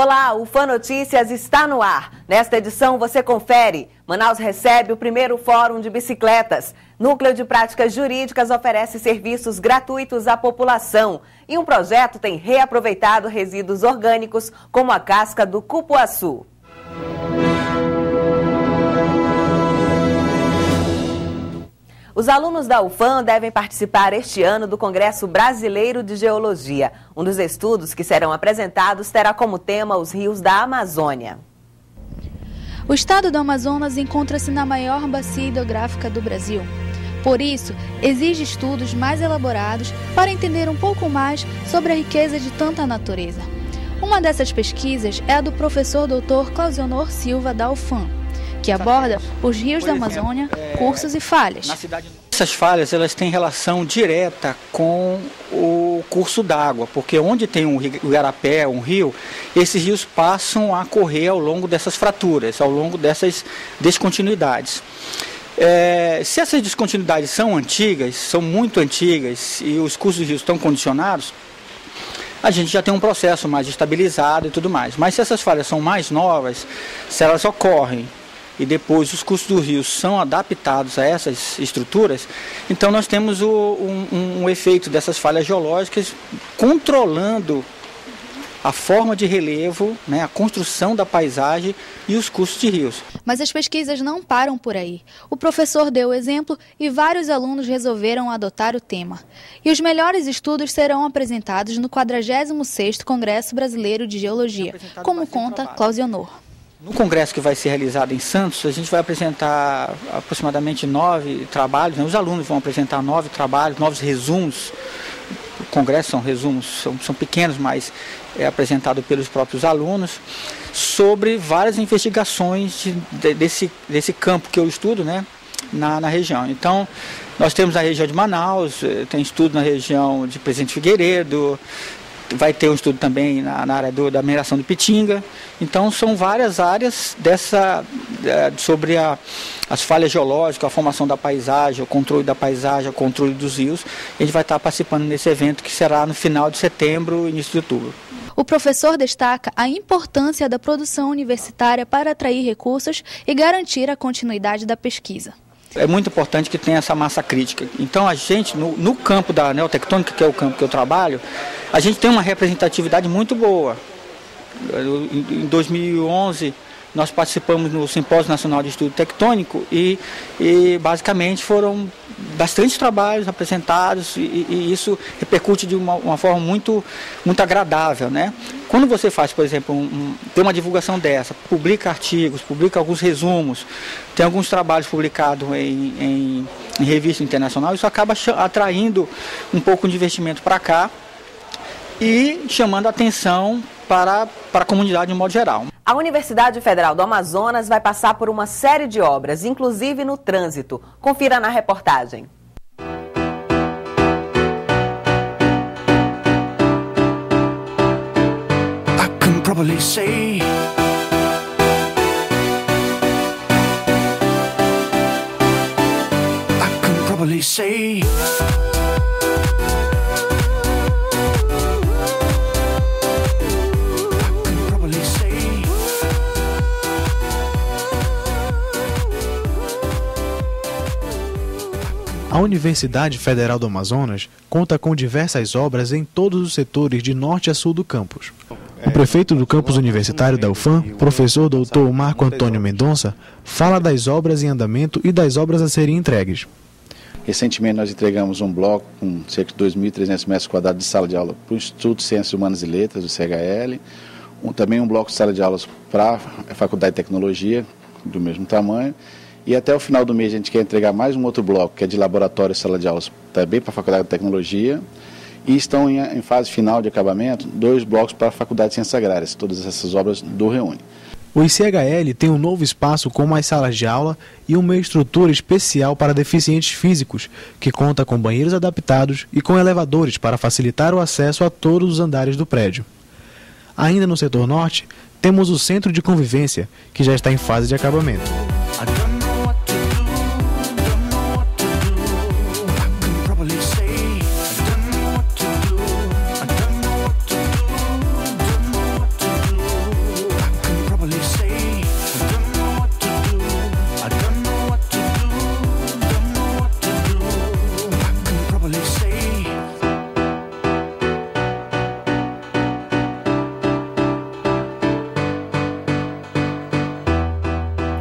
Olá, o Fã Notícias está no ar. Nesta edição você confere. Manaus recebe o primeiro Fórum de Bicicletas. Núcleo de Práticas Jurídicas oferece serviços gratuitos à população. E um projeto tem reaproveitado resíduos orgânicos, como a casca do cupuaçu. Os alunos da UFAM devem participar este ano do Congresso Brasileiro de Geologia. Um dos estudos que serão apresentados terá como tema os rios da Amazônia. O estado do Amazonas encontra-se na maior bacia hidrográfica do Brasil. Por isso, exige estudos mais elaborados para entender um pouco mais sobre a riqueza de tanta natureza. Uma dessas pesquisas é a do professor Dr. Clausionor Silva da UFAM, que aborda os rios da Amazônia, cursos e falhas. Essas falhas elas têm relação direta com o curso d'água, porque onde tem um igarapé, um rio, esses rios passam a correr ao longo dessas fraturas, ao longo dessas descontinuidades. Se essas descontinuidades são antigas, são muito antigas, e os cursos de rios estão condicionados, a gente já tem um processo mais estabilizado e tudo mais. Mas se essas falhas são mais novas, se elas ocorrem e depois os cursos do rio são adaptados a essas estruturas, então nós temos um efeito dessas falhas geológicas controlando a forma de relevo, né, a construção da paisagem e os cursos de rios. Mas as pesquisas não param por aí. O professor deu o exemplo e vários alunos resolveram adotar o tema. E os melhores estudos serão apresentados no 46º Congresso Brasileiro de Geologia, como conta Clausionor. No congresso que vai ser realizado em Santos, a gente vai apresentar aproximadamente 9 trabalhos, né? Os alunos vão apresentar 9 trabalhos, 9 resumos. O congresso são resumos, são pequenos, mas é apresentado pelos próprios alunos, sobre várias investigações desse campo que eu estudo, né, na região. Então, nós temos a região de Manaus, tem estudo na região de Presidente Figueiredo, vai ter um estudo também na área da mineração de Pitinga. Então são várias áreas sobre as falhas geológicas, a formação da paisagem, o controle da paisagem, o controle dos rios. A gente vai estar participando nesse evento que será no final de setembro, início de outubro. O professor destaca a importância da produção universitária para atrair recursos e garantir a continuidade da pesquisa. É muito importante que tenha essa massa crítica. Então a gente, no campo da neotectônica, que é o campo que eu trabalho, a gente tem uma representatividade muito boa. Em 2011, nós participamos no Simpósio Nacional de Estudo Tectônico e basicamente foram bastante trabalhos apresentados e isso repercute de uma forma muito agradável, né? Quando você faz, por exemplo, tem uma divulgação dessa, publica artigos, publica alguns resumos, tem alguns trabalhos publicados em revista internacional, isso acaba atraindo um pouco de investimento para cá e chamando a atenção para a comunidade de modo geral. A Universidade Federal do Amazonas vai passar por uma série de obras, inclusive no trânsito. Confira na reportagem. A Universidade Federal do Amazonas conta com diversas obras em todos os setores de norte a sul do campus. O prefeito do campus universitário da UFAM, professor Dr. Marco Antônio Mendonça, fala das obras em andamento e das obras a serem entregues. Recentemente nós entregamos um bloco com cerca de 2.300 metros quadrados de sala de aula para o Instituto de Ciências Humanas e Letras, do CHL, também um bloco de sala de aulas para a Faculdade de Tecnologia, do mesmo tamanho, e até o final do mês a gente quer entregar mais um outro bloco, que é de laboratório e sala de aulas, também para a Faculdade de Tecnologia, e estão em fase final de acabamento 2 blocos para a Faculdade de Ciências Agrárias. Todas essas obras do Reúne. O ICHL tem um novo espaço com mais salas de aula e uma estrutura especial para deficientes físicos, que conta com banheiros adaptados e com elevadores para facilitar o acesso a todos os andares do prédio. Ainda no setor norte, temos o Centro de Convivência, que já está em fase de acabamento.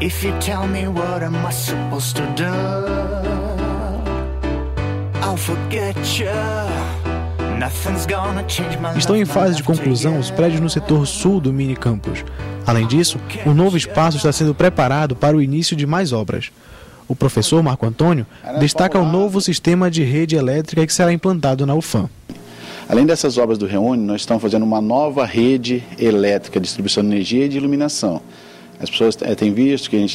If you tell me what am I supposed to do, I'll forget you. Nothing's gonna change my life. Estão em fase de conclusão os prédios no setor sul do mini campus. Além disso, o novo espaço está sendo preparado para o início de mais obras. O professor Marco Antônio destaca o novo sistema de rede elétrica que será implantado na UFAM. Além dessas obras do Reúne, nós estamos fazendo uma nova rede elétrica, distribuição de energia e de iluminação. As pessoas têm visto que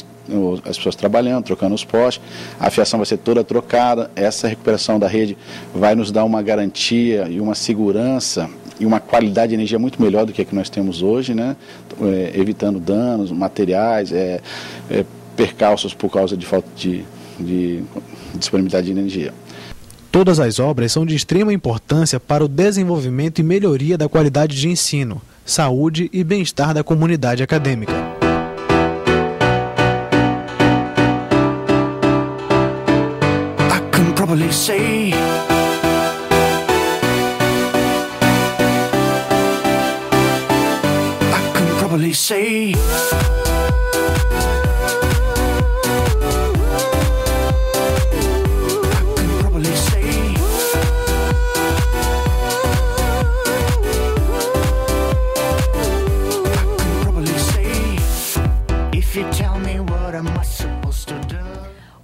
as pessoas trabalhando, trocando os postes, a fiação vai ser toda trocada, essa recuperação da rede vai nos dar uma garantia e uma segurança e uma qualidade de energia muito melhor do que a que nós temos hoje, né? Evitando danos, materiais, percalços por causa de falta de disponibilidade de energia. Todas as obras são de extrema importância para o desenvolvimento e melhoria da qualidade de ensino, saúde e bem-estar da comunidade acadêmica. Probably say I can probably say I can probably say I can probably say if you tell me what am I supposed to do.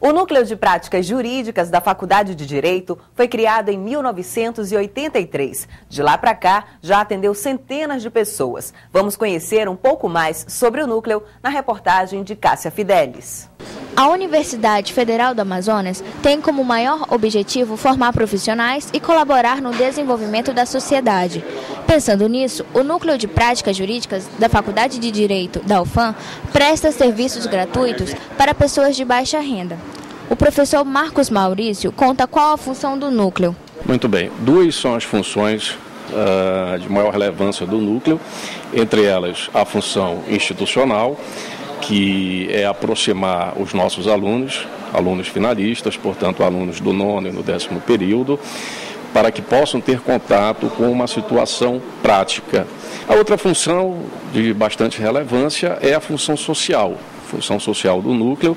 O Núcleo de Práticas Jurídicas da Faculdade de Direito foi criado em 1983. De lá para cá, já atendeu centenas de pessoas. Vamos conhecer um pouco mais sobre o núcleo na reportagem de Cássia Fidelis. A Universidade Federal do Amazonas tem como maior objetivo formar profissionais e colaborar no desenvolvimento da sociedade. Pensando nisso, o Núcleo de Práticas Jurídicas da Faculdade de Direito da UFAM presta serviços gratuitos para pessoas de baixa renda. O professor Marcos Maurício conta qual a função do núcleo. Muito bem, duas são as funções de maior relevância do núcleo, entre elas a função institucional, que é aproximar os nossos alunos finalistas, portanto alunos do 9º e no 10º período, para que possam ter contato com uma situação prática. A outra função de bastante relevância é a função social do núcleo,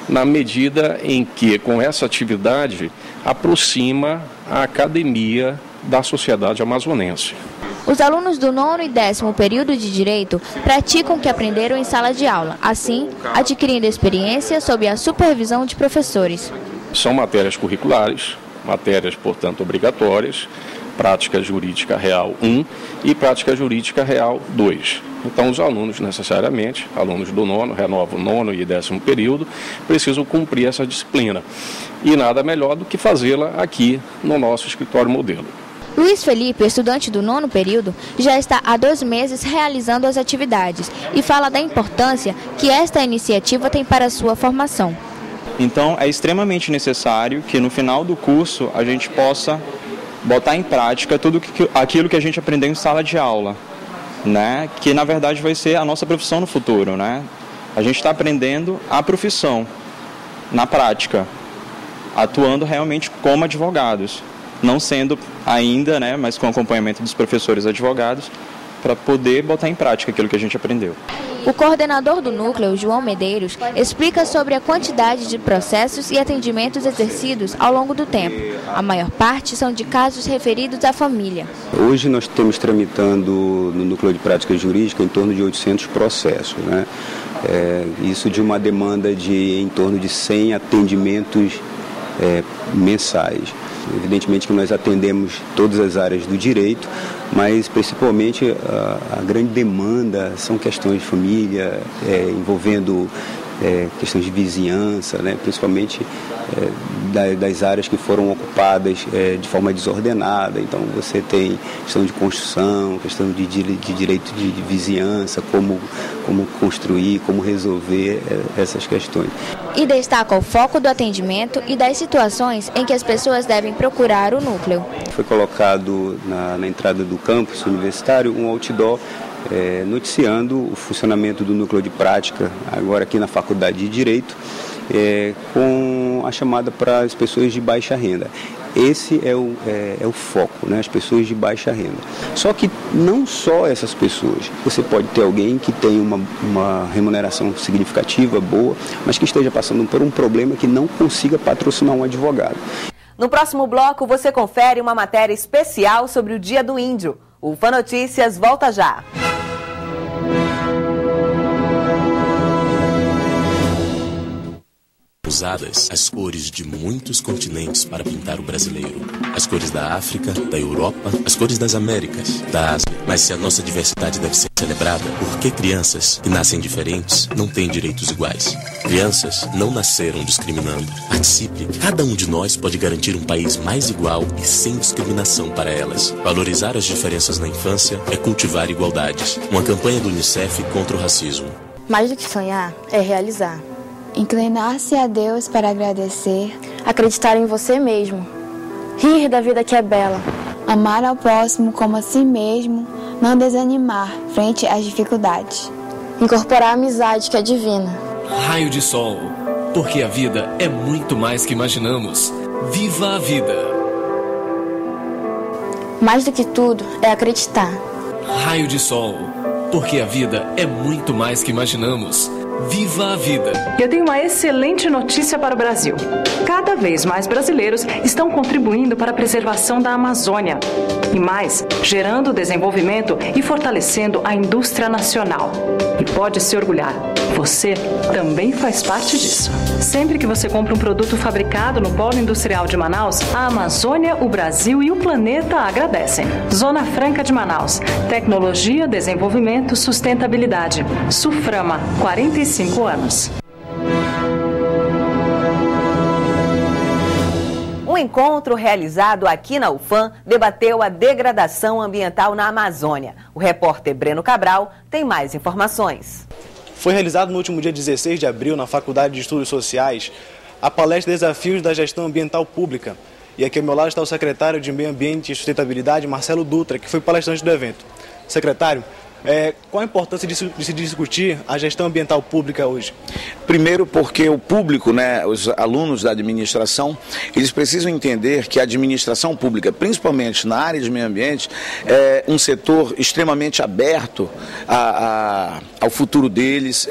na medida em que, com essa atividade, aproxima a academia da sociedade amazonense. Os alunos do 9º e 10º período de Direito praticam o que aprenderam em sala de aula, assim, adquirindo experiência sob a supervisão de professores. São matérias curriculares, matérias, portanto, obrigatórias, Prática Jurídica Real 1 e Prática Jurídica Real 2. Então, os alunos, necessariamente, alunos do 9º, renovam 9º e 10º período, precisam cumprir essa disciplina. E nada melhor do que fazê-la aqui no nosso escritório modelo. Luiz Felipe, estudante do 9º período, já está há 2 meses realizando as atividades e fala da importância que esta iniciativa tem para a sua formação. Então, é extremamente necessário que no final do curso a gente possa botar em prática tudo aquilo que a gente aprendeu em sala de aula, né? Que na verdade vai ser a nossa profissão no futuro, né? A gente está aprendendo a profissão na prática, atuando realmente como advogados, não sendo ainda, né, mas com acompanhamento dos professores advogados, para poder botar em prática aquilo que a gente aprendeu. O coordenador do núcleo, João Medeiros, explica sobre a quantidade de processos e atendimentos exercidos ao longo do tempo. A maior parte são de casos referidos à família. Hoje nós estamos tramitando no Núcleo de Prática Jurídica em torno de 800 processos, né? Isso de uma demanda de em torno de 100 atendimentos mensais. Evidentemente que nós atendemos todas as áreas do direito, mas principalmente a grande demanda são questões de família, envolvendo questões de vizinhança, né? Principalmente das áreas que foram ocupadas de forma desordenada. Então você tem questão de construção, questão de direito de vizinhança, como construir, como resolver essas questões. E destaca o foco do atendimento e das situações em que as pessoas devem procurar o núcleo. Foi colocado na entrada do campus universitário um outdoor noticiando o funcionamento do núcleo de prática, agora aqui na Faculdade de Direito, com a chamada para as pessoas de baixa renda. Esse é o foco, né? As pessoas de baixa renda. Só que não só essas pessoas. Você pode ter alguém que tem uma remuneração significativa, boa, mas que esteja passando por um problema que não consiga patrocinar um advogado. No próximo bloco, você confere uma matéria especial sobre o Dia do Índio. O Fã Notícias volta já. Usadas as cores de muitos continentes para pintar o brasileiro. As cores da África, da Europa, as cores das Américas, da Ásia. Mas se a nossa diversidade deve ser celebrada, por que crianças que nascem diferentes não têm direitos iguais? Crianças não nasceram discriminando. Participe. Cada um de nós pode garantir um país mais igual e sem discriminação para elas. Valorizar as diferenças na infância é cultivar igualdades. Uma campanha do UNICEF contra o racismo. Mais do que sonhar, é realizar. Inclinar-se a Deus para agradecer. Acreditar em você mesmo. Rir da vida que é bela. Amar ao próximo como a si mesmo. Não desanimar frente às dificuldades. Incorporar a amizade que é divina. Raio de sol, porque a vida é muito mais que imaginamos. Viva a vida! Mais do que tudo, é acreditar. Raio de sol, porque a vida é muito mais que imaginamos. Viva a vida! Eu tenho uma excelente notícia para o Brasil. Cada vez mais brasileiros estão contribuindo para a preservação da Amazônia. E mais, gerando desenvolvimento e fortalecendo a indústria nacional. E pode se orgulhar, você também faz parte disso. Sempre que você compra um produto fabricado no Polo Industrial de Manaus, a Amazônia, o Brasil e o planeta agradecem. Zona Franca de Manaus. Tecnologia, desenvolvimento, sustentabilidade. Suframa, 45 anos. Um encontro realizado aqui na UFAM debateu a degradação ambiental na Amazônia. O repórter Breno Cabral tem mais informações. Foi realizado no último dia 16 de abril, na Faculdade de Estudos Sociais, a palestra Desafios da Gestão Ambiental Pública. E aqui ao meu lado está o secretário de Meio Ambiente e Sustentabilidade, Marcelo Dutra, que foi palestrante do evento. Secretário, qual a importância de se discutir a gestão ambiental pública hoje? Primeiro porque o público, os alunos da administração, eles precisam entender que a administração pública, principalmente na área de meio ambiente, é um setor extremamente aberto ao futuro deles,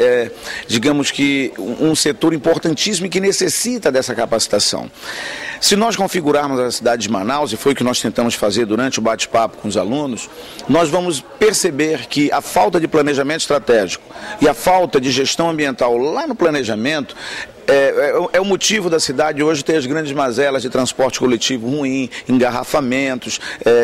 digamos que um setor importantíssimo e que necessita dessa capacitação. Se nós configurarmos a cidade de Manaus, e foi o que nós tentamos fazer durante o bate-papo com os alunos, nós vamos perceber que a falta de planejamento estratégico e a falta de gestão ambiental lá no planejamento é o motivo da cidade hoje ter as grandes mazelas de transporte coletivo ruim, engarrafamentos,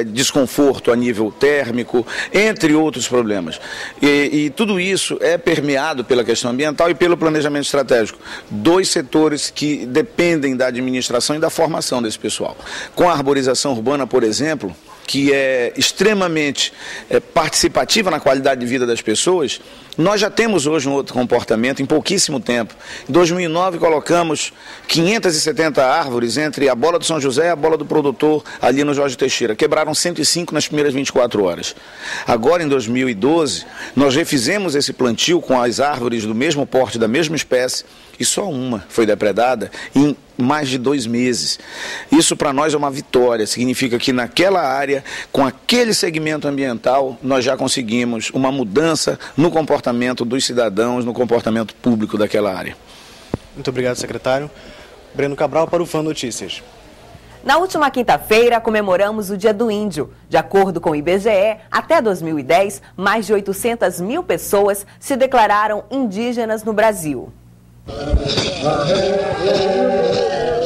desconforto a nível térmico, entre outros problemas. E tudo isso é permeado pela questão ambiental e pelo planejamento estratégico. Dois setores que dependem da administração e da formação desse pessoal. Com a arborização urbana, por exemplo, que é extremamente participativa na qualidade de vida das pessoas, nós já temos hoje um outro comportamento em pouquíssimo tempo. Em 2009 colocamos 570 árvores entre a Bola do São José e a Bola do Produtor ali no Jorge Teixeira. Quebraram 105 nas primeiras 24 horas. Agora em 2012 nós refizemos esse plantio com as árvores do mesmo porte, da mesma espécie, e só uma foi depredada em mais de 2 meses. Isso para nós é uma vitória, significa que naquela área, com aquele segmento ambiental, nós já conseguimos uma mudança no comportamento dos cidadãos, no comportamento público daquela área. Muito obrigado, secretário. Breno Cabral para o Fã Notícias. Na última quinta-feira, comemoramos o Dia do Índio. De acordo com o IBGE, até 2010, mais de 800 mil pessoas se declararam indígenas no Brasil.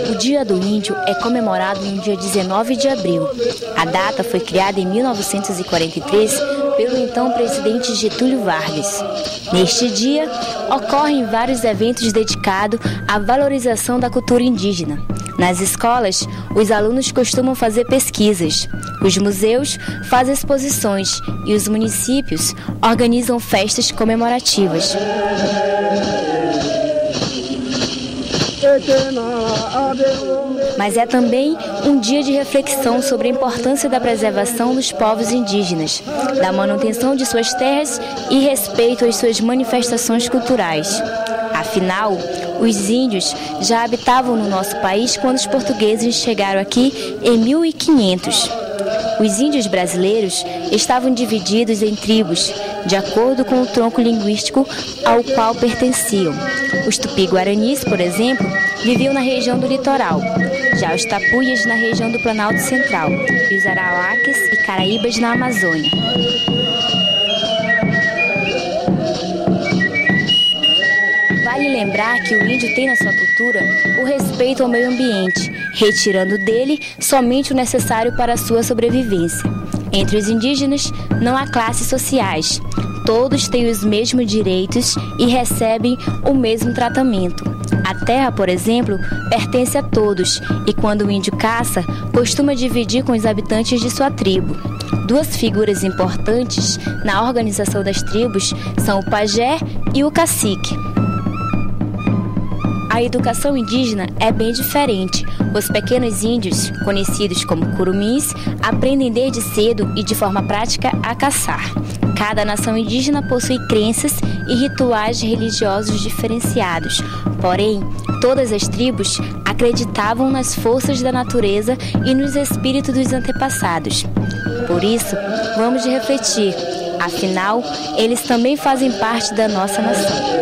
O Dia do Índio é comemorado no dia 19 de abril. A data foi criada em 1943 pelo então presidente Getúlio Vargas. Neste dia, ocorrem vários eventos dedicados à valorização da cultura indígena. Nas escolas, os alunos costumam fazer pesquisas, os museus fazem exposições e os municípios organizam festas comemorativas. Mas é também um dia de reflexão sobre a importância da preservação dos povos indígenas, da manutenção de suas terras e respeito às suas manifestações culturais. A Afinal, os índios já habitavam no nosso país quando os portugueses chegaram aqui em 1500. Os índios brasileiros estavam divididos em tribos, de acordo com o tronco linguístico ao qual pertenciam. Os tupi-guaranis, por exemplo, viviam na região do litoral, já os tapuias na região do Planalto Central e os arauáques e caraíbas na Amazônia. Vale lembrar que o índio tem na sua cultura o respeito ao meio ambiente, retirando dele somente o necessário para a sua sobrevivência. Entre os indígenas não há classes sociais. Todos têm os mesmos direitos e recebem o mesmo tratamento. A terra, por exemplo, pertence a todos e quando o índio caça, costuma dividir com os habitantes de sua tribo. Duas figuras importantes na organização das tribos são o pajé e o cacique. A educação indígena é bem diferente. Os pequenos índios, conhecidos como curumins, aprendem desde cedo e de forma prática a caçar. Cada nação indígena possui crenças e rituais religiosos diferenciados. Porém, todas as tribos acreditavam nas forças da natureza e nos espíritos dos antepassados. Por isso, vamos refletir. Afinal, eles também fazem parte da nossa nação.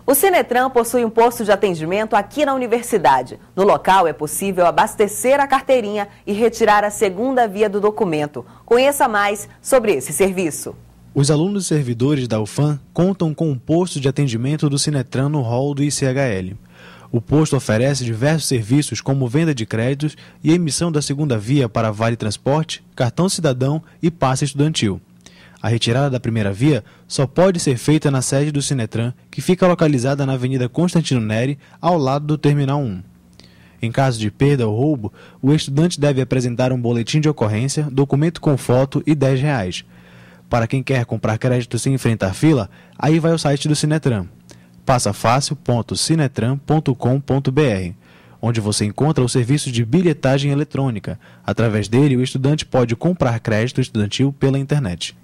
O Sinetran possui um posto de atendimento aqui na universidade. No local é possível abastecer a carteirinha e retirar a segunda via do documento. Conheça mais sobre esse serviço. Os alunos e servidores da UFAM contam com um posto de atendimento do Sinetran no hall do ICHL. O posto oferece diversos serviços como venda de créditos e emissão da segunda via para Vale Transporte, cartão cidadão e passe estudantil. A retirada da primeira via só pode ser feita na sede do Sinetran, que fica localizada na Avenida Constantino Neri, ao lado do Terminal 1. Em caso de perda ou roubo, o estudante deve apresentar um boletim de ocorrência, documento com foto e R$10. Para quem quer comprar crédito sem enfrentar fila, aí vai ao site do Sinetran, passafácil.sinetran.com.br, onde você encontra o serviço de bilhetagem eletrônica. Através dele, o estudante pode comprar crédito estudantil pela internet.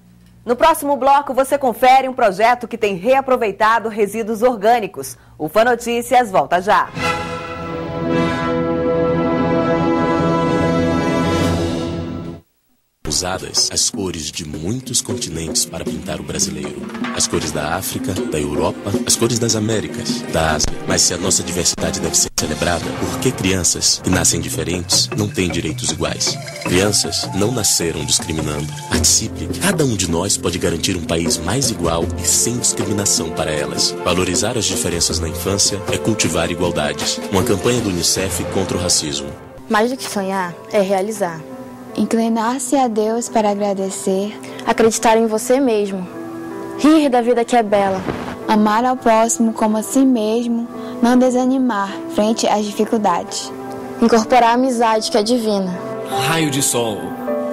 No próximo bloco, você confere um projeto que tem reaproveitado resíduos orgânicos. O Fã Notícias volta já. Usadas as cores de muitos continentes para pintar o brasileiro. As cores da África, da Europa, as cores das Américas, da Ásia. Mas se a nossa diversidade deve ser celebrada, por que crianças que nascem diferentes não têm direitos iguais? Crianças não nasceram discriminando. Participe. Cada um de nós pode garantir um país mais igual e sem discriminação para elas. Valorizar as diferenças na infância é cultivar igualdades. Uma campanha do UNICEF contra o racismo. Mais do que sonhar, é realizar. Inclinar-se a Deus para agradecer. Acreditar em você mesmo. Rir da vida que é bela. Amar ao próximo como a si mesmo. Não desanimar frente às dificuldades. Incorporar a amizade que é divina. Raio de sol,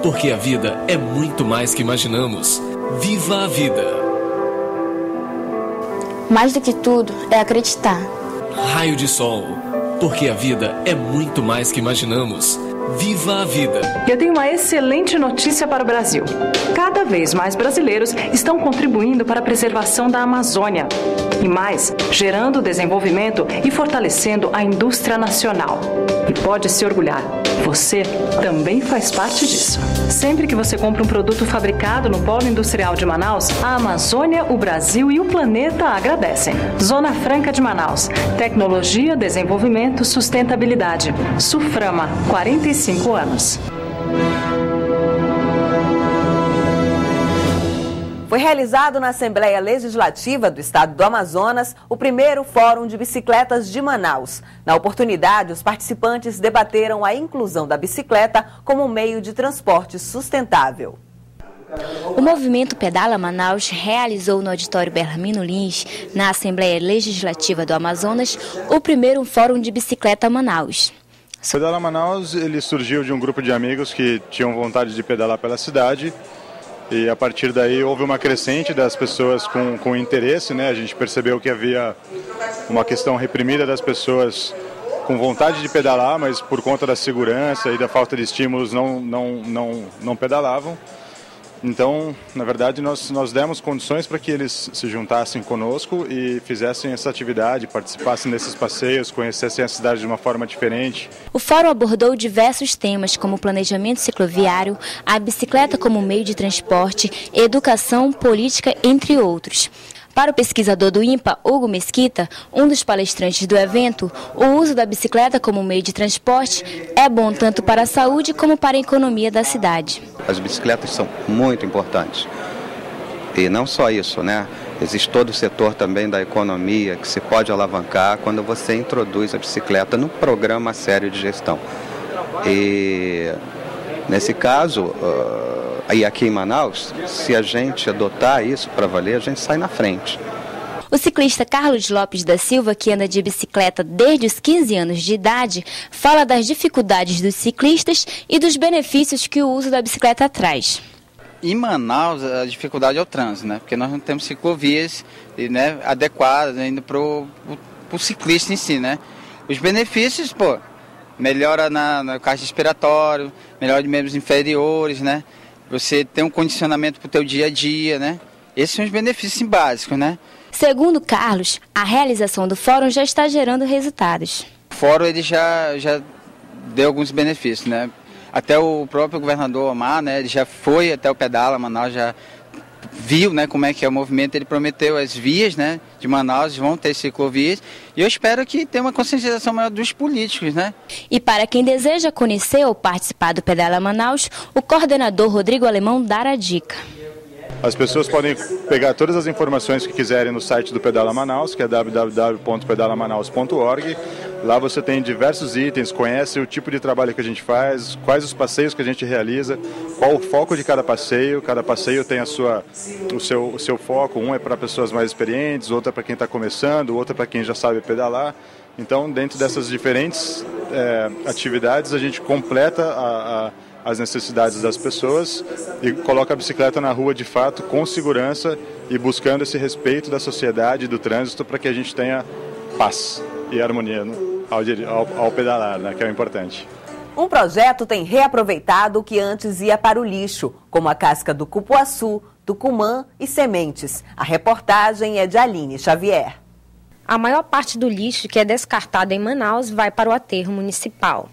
porque a vida é muito mais que imaginamos. Viva a vida! Mais do que tudo, é acreditar. Raio de sol, porque a vida é muito mais que imaginamos. Viva a vida! Eu tenho uma excelente notícia para o Brasil. Cada vez mais brasileiros estão contribuindo para a preservação da Amazônia. E mais, gerando desenvolvimento e fortalecendo a indústria nacional. E pode se orgulhar, você também faz parte disso. Sempre que você compra um produto fabricado no Polo Industrial de Manaus, a Amazônia, o Brasil e o planeta agradecem. Zona Franca de Manaus. Tecnologia, desenvolvimento, sustentabilidade. Suframa, 45 anos. Foi realizado na Assembleia Legislativa do Estado do Amazonas o primeiro Fórum de Bicicletas de Manaus. Na oportunidade, os participantes debateram a inclusão da bicicleta como meio de transporte sustentável. O movimento Pedala Manaus realizou no auditório Bellarmino Lins, na Assembleia Legislativa do Amazonas, o primeiro Fórum de Bicicleta Manaus. O Pedala Manaus ele surgiu de um grupo de amigos que tinham vontade de pedalar pela cidade. E a partir daí houve uma crescente das pessoas com interesse, né? A gente percebeu que havia uma questão reprimida das pessoas com vontade de pedalar, mas por conta da segurança e da falta de estímulos não pedalavam. Então, na verdade, nós demos condições para que eles se juntassem conosco e fizessem essa atividade, participassem desses passeios, conhecessem a cidade de uma forma diferente. O fórum abordou diversos temas, como planejamento cicloviário, a bicicleta como meio de transporte, educação, política, entre outros. Para o pesquisador do INPA, Hugo Mesquita, um dos palestrantes do evento, o uso da bicicleta como meio de transporte é bom tanto para a saúde como para a economia da cidade. As bicicletas são muito importantes. E não só isso, né? Existe todo o setor também da economia que se pode alavancar quando você introduz a bicicleta no programa sério de gestão. E nesse caso, e aqui em Manaus, se a gente adotar isso para valer, a gente sai na frente. O ciclista Carlos Lopes da Silva, que anda de bicicleta desde os 15 anos de idade, fala das dificuldades dos ciclistas e dos benefícios que o uso da bicicleta traz. Em Manaus, a dificuldade é o trânsito, né? Porque nós não temos ciclovias, né, adequadas ainda para o ciclista em si, né? Os benefícios, melhora na caixa respiratória, melhora de membros inferiores, né? Você tem um condicionamento para o teu dia a dia, né? Esses são os benefícios básicos, né? Segundo Carlos, a realização do fórum já está gerando resultados. O fórum ele já deu alguns benefícios, né? Até o próprio governador Omar, né? Ele já foi até o Pedala Manaus, já viu, né, como é que é o movimento. Ele prometeu as vias, né, de Manaus, vão ter ciclovias, e eu espero que tenha uma conscientização maior dos políticos, né? E para quem deseja conhecer ou participar do Pedala Manaus, o coordenador Rodrigo Alemão dará a dica. As pessoas podem pegar todas as informações que quiserem no site do Pedala Manaus, que é www.pedalamanaus.org. Lá você tem diversos itens, conhece o tipo de trabalho que a gente faz, quais os passeios que a gente realiza, qual o foco de cada passeio. Cada passeio tem o seu foco, um é para pessoas mais experientes, outro é para quem está começando, outro é para quem já sabe pedalar. Então, dentro dessas diferentes atividades, a gente completa as necessidades das pessoas e coloca a bicicleta na rua de fato, com segurança e buscando esse respeito da sociedade e do trânsito para que a gente tenha paz e harmonia ao pedalar, né, que é o importante. Um projeto tem reaproveitado o que antes ia para o lixo, como a casca do cupuaçu, tucumã e sementes. A reportagem é de Aline Xavier. A maior parte do lixo que é descartado em Manaus vai para o aterro municipal.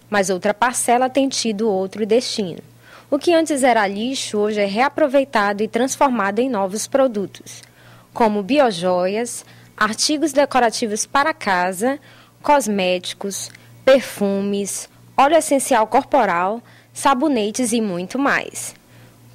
Mas outra parcela tem tido outro destino. O que antes era lixo, hoje é reaproveitado e transformado em novos produtos, como biojoias, artigos decorativos para casa, cosméticos, perfumes, óleo essencial corporal, sabonetes e muito mais.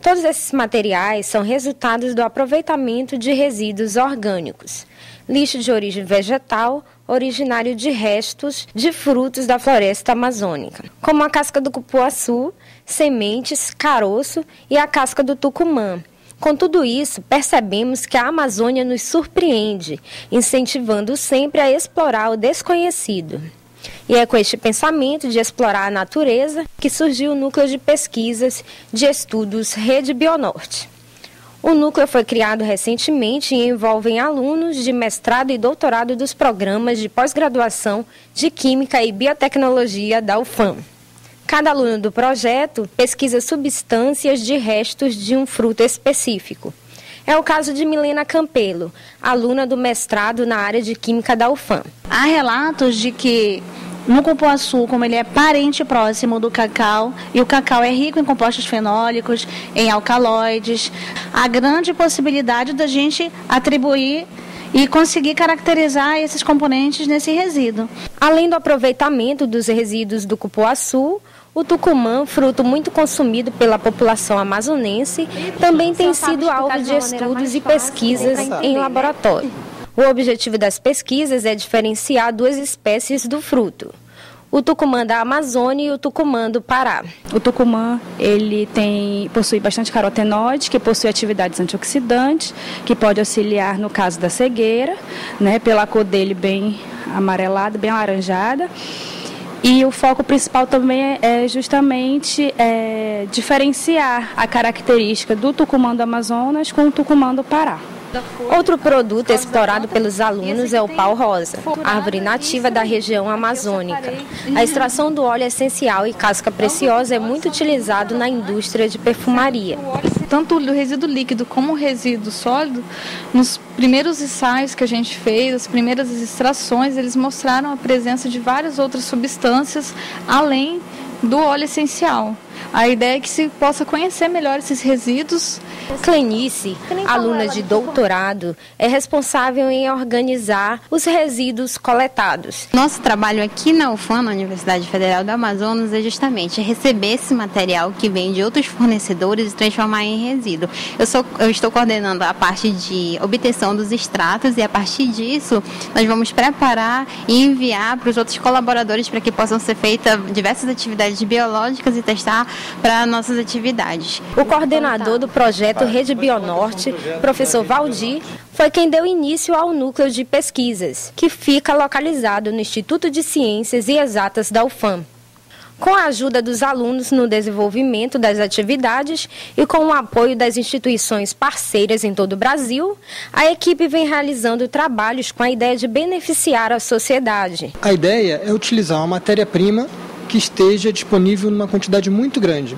Todos esses materiais são resultados do aproveitamento de resíduos orgânicos, lixo de origem vegetal, originário de restos de frutos da floresta amazônica, como a casca do cupuaçu, sementes, caroço e a casca do tucumã. Com tudo isso, percebemos que a Amazônia nos surpreende, incentivando sempre a explorar o desconhecido. E é com este pensamento de explorar a natureza que surgiu o Núcleo de Pesquisas de Estudos Rede Bionorte. O núcleo foi criado recentemente e envolve alunos de mestrado e doutorado dos programas de pós-graduação de Química e Biotecnologia da UFAM. Cada aluno do projeto pesquisa substâncias de restos de um fruto específico. É o caso de Milena Campelo, aluna do mestrado na área de Química da UFAM. Há relatos de que no cupuaçu, como ele é parente próximo do cacau, e o cacau é rico em compostos fenólicos, em alcaloides, há grande possibilidade da gente atribuir e conseguir caracterizar esses componentes nesse resíduo. Além do aproveitamento dos resíduos do cupuaçu, o tucumã, fruto muito consumido pela população amazonense, também tem sido alvo de estudos e pesquisas em laboratório. O objetivo das pesquisas é diferenciar duas espécies do fruto, o tucumã da Amazônia e o tucumã do Pará. O tucumã ele possui bastante carotenoide, que possui atividades antioxidantes, que pode auxiliar no caso da cegueira, né, pela cor dele bem amarelada, bem alaranjada. E o foco principal também é justamente diferenciar a característica do tucumã do Amazonas com o tucumã do Pará. Outro produto explorado pelos alunos é o pau-rosa, árvore nativa da região amazônica. A extração do óleo essencial e casca preciosa é muito utilizado na indústria de perfumaria. tanto do resíduo líquido como o resíduo sólido, nos primeiros ensaios que a gente fez, as primeiras extrações, eles mostraram a presença de várias outras substâncias além do óleo essencial. A ideia é que se possa conhecer melhor esses resíduos. Clenice, aluna de doutorado, é responsável em organizar os resíduos coletados. Nosso trabalho aqui na UFAM, na Universidade Federal do Amazonas, é justamente receber esse material que vem de outros fornecedores e transformar em resíduo. Eu estou coordenando a parte de obtenção dos extratos e a partir disso nós vamos preparar e enviar para os outros colaboradores para que possam ser feitas diversas atividades biológicas e testar para nossas atividades. O coordenador do projeto Rede Bionorte, professor Valdir, foi quem deu início ao núcleo de pesquisas, que fica localizado no Instituto de Ciências e Exatas da UFAM. Com a ajuda dos alunos no desenvolvimento das atividades e com o apoio das instituições parceiras em todo o Brasil, a equipe vem realizando trabalhos com a ideia de beneficiar a sociedade. A ideia é utilizar uma matéria-prima que esteja disponível numa quantidade muito grande,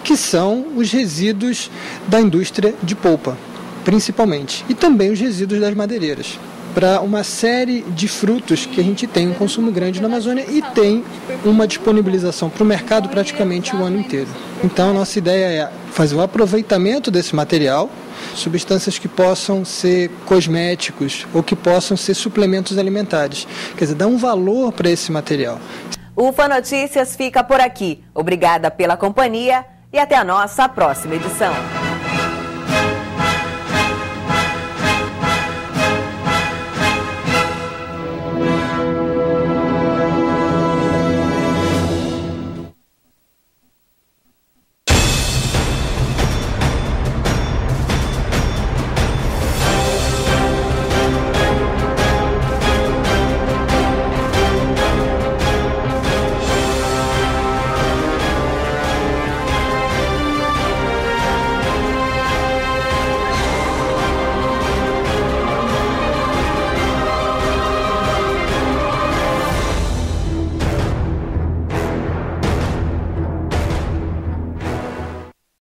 que são os resíduos da indústria de polpa, principalmente, e também os resíduos das madeireiras, para uma série de frutos que a gente tem um consumo grande na Amazônia e tem uma disponibilização para o mercado praticamente o ano inteiro. Então, a nossa ideia é fazer o aproveitamento desse material, substâncias que possam ser cosméticos ou que possam ser suplementos alimentares, quer dizer, dar um valor para esse material. O UFAM Notícias fica por aqui. Obrigada pela companhia e até a nossa próxima edição.